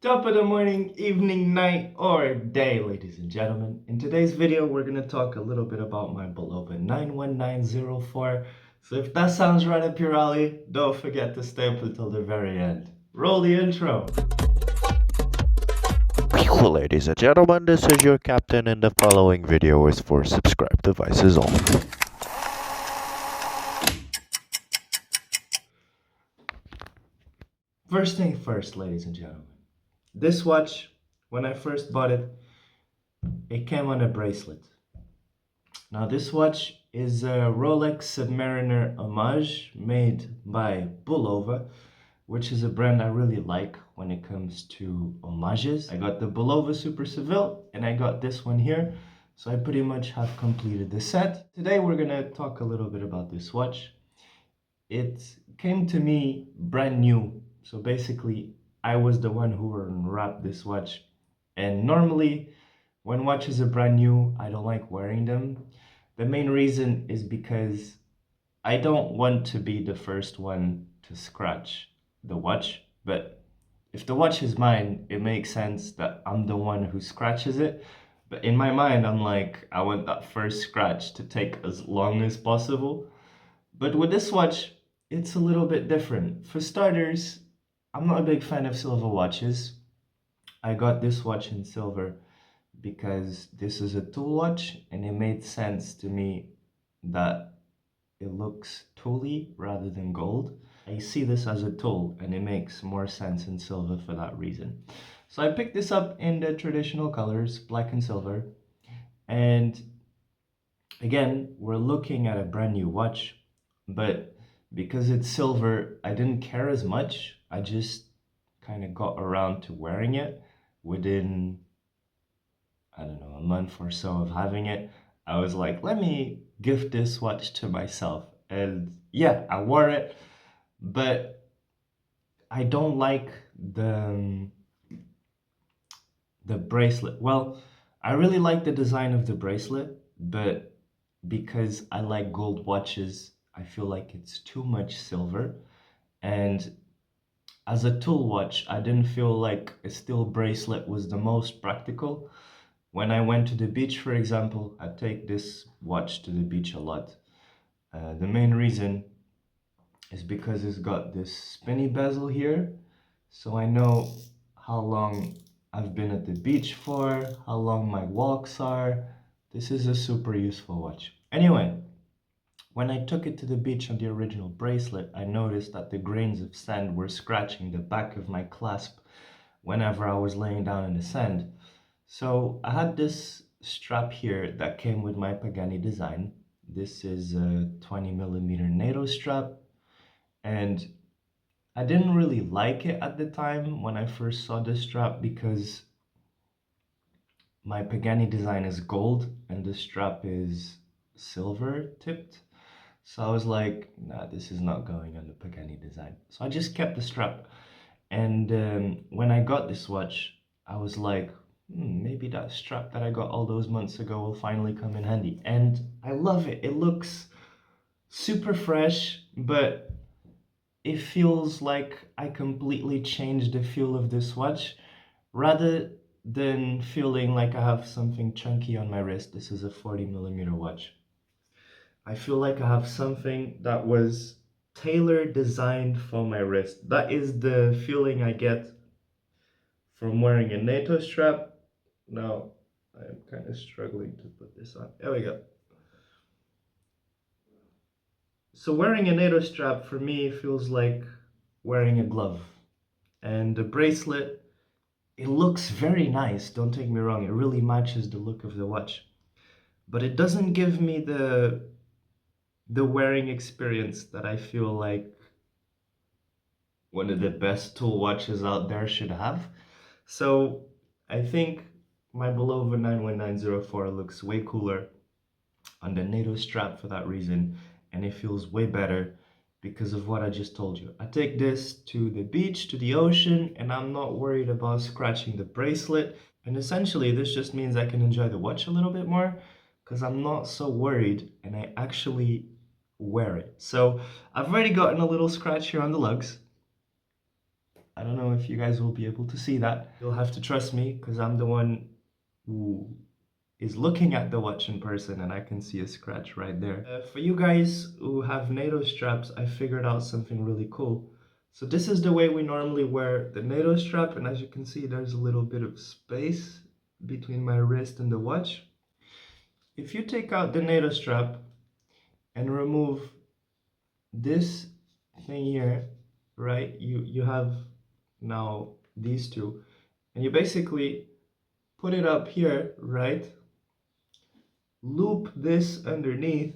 Top of the morning, evening, night, or day, ladies and gentlemen. In today's video, we're going to talk a little bit about my Bulova 91904. So if that sounds right up your alley, don't forget to stay up until the very end. Roll the intro. Ladies and gentlemen, this is your captain and the following video is for subscribed devices only. First thing first, ladies and gentlemen. This watch, when I first bought it, it came on a bracelet. Now this watch is a Rolex Submariner homage made by Bulova, which is a brand I really like when it comes to homages. I got the Bulova Super Seville and I got this one here. So I pretty much have completed the set. Today we're gonna talk a little bit about this watch. It came to me brand new. So basically I was the one who unwrapped this watch. And normally when watches are brand new, I don't like wearing them. The main reason is because I don't want to be the first one to scratch the watch, but if the watch is mine, it makes sense that I'm the one who scratches it. But in my mind, I'm like, I want that first scratch to take as long as possible. But with this watch, it's a little bit different. For starters, I'm not a big fan of silver watches. I got this watch in silver because this is a tool watch and it made sense to me that it looks tooly rather than gold. I see this as a tool and it makes more sense in silver for that reason. So I picked this up in the traditional colors, black and silver. And again, we're looking at a brand new watch, but because it's silver, I didn't care as much. I just kind of got around to wearing it within, I don't know, a month or so of having it. I was like, let me gift this watch to myself. And yeah, I wore it, but I don't like the bracelet. Well, I really like the design of the bracelet, but because I like gold watches, I feel like it's too much silver. And as a tool watch, I didn't feel like a steel bracelet was the most practical. When I went to the beach, for example, I take this watch to the beach a lot. The main reason is because it's got this spinny bezel here. So I know how long I've been at the beach for, how long my walks are. This is a super useful watch. Anyway, when I took it to the beach on the original bracelet, I noticed that the grains of sand were scratching the back of my clasp whenever I was laying down in the sand. So I had this strap here that came with my Pagani design. This is a 20mm NATO strap, and I didn't really like it at the time when I first saw this strap because my Pagani design is gold and the strap is silver tipped. So I was like, nah, this is not going on the Pagani design. So I just kept the strap. And when I got this watch, I was like, maybe that strap that I got all those months ago will finally come in handy. And I love it. It looks super fresh, but it feels like I completely changed the feel of this watch. Rather than feeling like I have something chunky on my wrist, this is a 40mm watch. I feel like I have something that was tailor designed for my wrist. That is the feeling I get from wearing a NATO strap. Now, I'm kind of struggling to put this on. There we go. So wearing a NATO strap for me feels like wearing a glove. And the bracelet, it looks very nice, don't take me wrong. It really matches the look of the watch. But it doesn't give me the wearing experience that I feel like one of the best tool watches out there should have. So I think my Bulova 91904 looks way cooler on the NATO strap for that reason, and it feels way better because of what I just told you. I take this to the beach, to the ocean, and I'm not worried about scratching the bracelet. And essentially, this just means I can enjoy the watch a little bit more because I'm not so worried and I actually wear it. So I've already gotten a little scratch here on the lugs. I don't know if you guys will be able to see that. You'll have to trust me because I'm the one who is looking at the watch in person and I can see a scratch right there. For you guys who have NATO straps, I figured out something really cool. So this is the way we normally wear the NATO strap, and as you can see, there's a little bit of space between my wrist and the watch. If you take out the NATO strap and remove this thing here, right, you have now these two, and you basically put it up here, right, loop this underneath.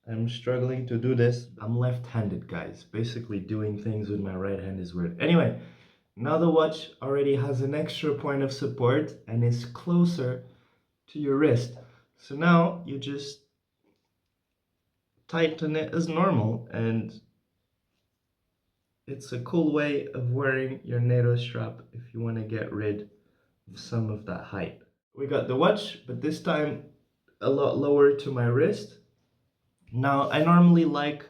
I'm struggling to do this. I'm left-handed, guys. Basically doing things with my right hand is weird. Anyway, now the watch already has an extra point of support and is closer to your wrist. So now you just tighten it as normal, and it's a cool way of wearing your NATO strap if you want to get rid of some of that height. We got the watch, but this time a lot lower to my wrist. Now, I normally like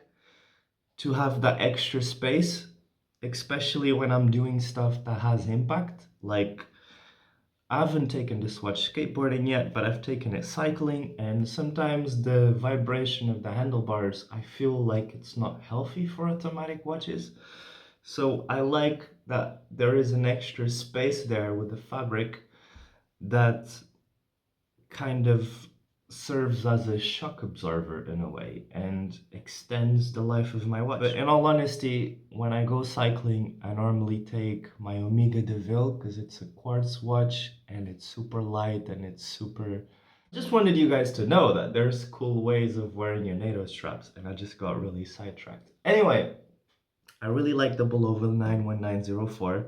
to have that extra space, especially when I'm doing stuff that has impact. Like, I haven't taken this watch skateboarding yet, but I've taken it cycling, and sometimes the vibration of the handlebars, I feel like it's not healthy for automatic watches. So I like that there is an extra space there with the fabric that kind of serves as a shock absorber in a way and extends the life of my watch. But in all honesty, when I go cycling, I normally take my Omega Deville because it's a quartz watch and it's super light and it's super... Just wanted you guys to know that there's cool ways of wearing your NATO straps, and I just got really sidetracked. Anyway, I really like the Bulova 91904.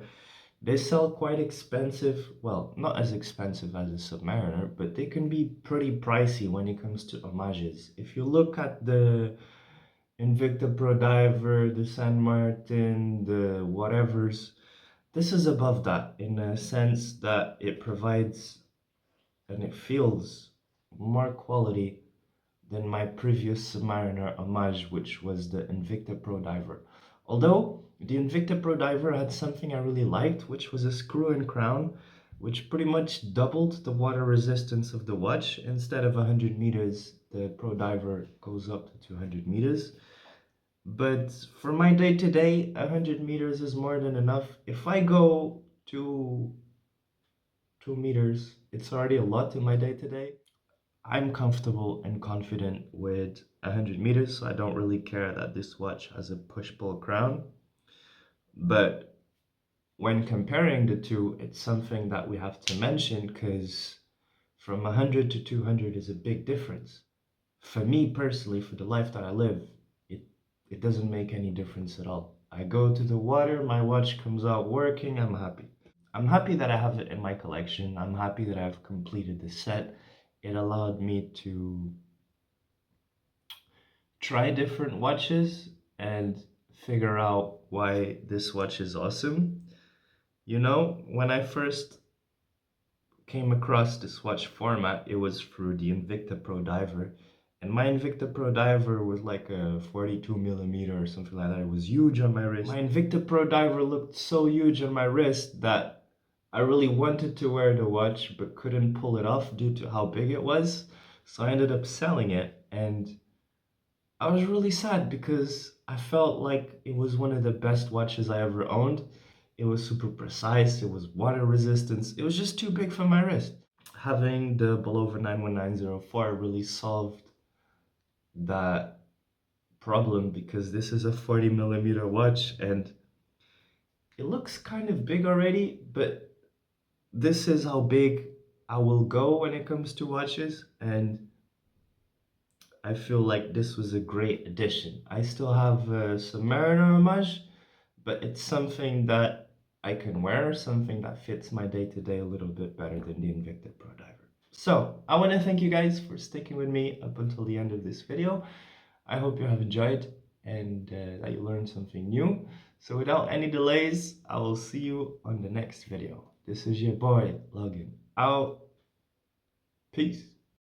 They sell quite expensive, well, not as expensive as a Submariner, but they can be pretty pricey when it comes to homages. If you look at the Invicta Pro Diver, the San Martin, the whatevers, this is above that in a sense that it provides and it feels more quality than my previous Submariner homage, which was the Invicta Pro Diver. Although the Invicta Pro Diver had something I really liked, which was a screw-in crown, which pretty much doubled the water resistance of the watch. Instead of 100 meters, the Pro Diver goes up to 200 meters. But for my day-to-day, 100 meters is more than enough. If I go to 2 meters, it's already a lot in my day-to-day. I'm comfortable and confident with 100 meters, so I don't really care that this watch has a push-pull crown. But when comparing the two, it's something that we have to mention because from 100 to 200 is a big difference. For me personally, for the life that I live, it doesn't make any difference at all. I go to the water, my watch comes out working, I'm happy. I'm happy that I have it in my collection. I'm happy that I've completed the set. It allowed me to try different watches and figure out why this watch is awesome. You know, when I first came across this watch format, it was through the Invicta Pro Diver. And my Invicta Pro Diver was like a 42 millimeter or something like that. It was huge on my wrist. My Invicta Pro Diver looked so huge on my wrist that I really wanted to wear the watch but couldn't pull it off due to how big it was. So I ended up selling it, and I was really sad because I felt like it was one of the best watches I ever owned. It was super precise, it was water resistance, it was just too big for my wrist. Having the Bulova 91904 really solved that problem because this is a 40 millimeter watch and it looks kind of big already, but this is how big I will go when it comes to watches, and I feel like this was a great addition. I still have a Submariner homage, but it's something that I can wear, something that fits my day-to-day a little bit better than the Invicta Pro Diver. So, I want to thank you guys for sticking with me up until the end of this video. I hope you have enjoyed and that you learned something new. So without any delays, I will see you on the next video. This is your boy, Logan. Out. Peace.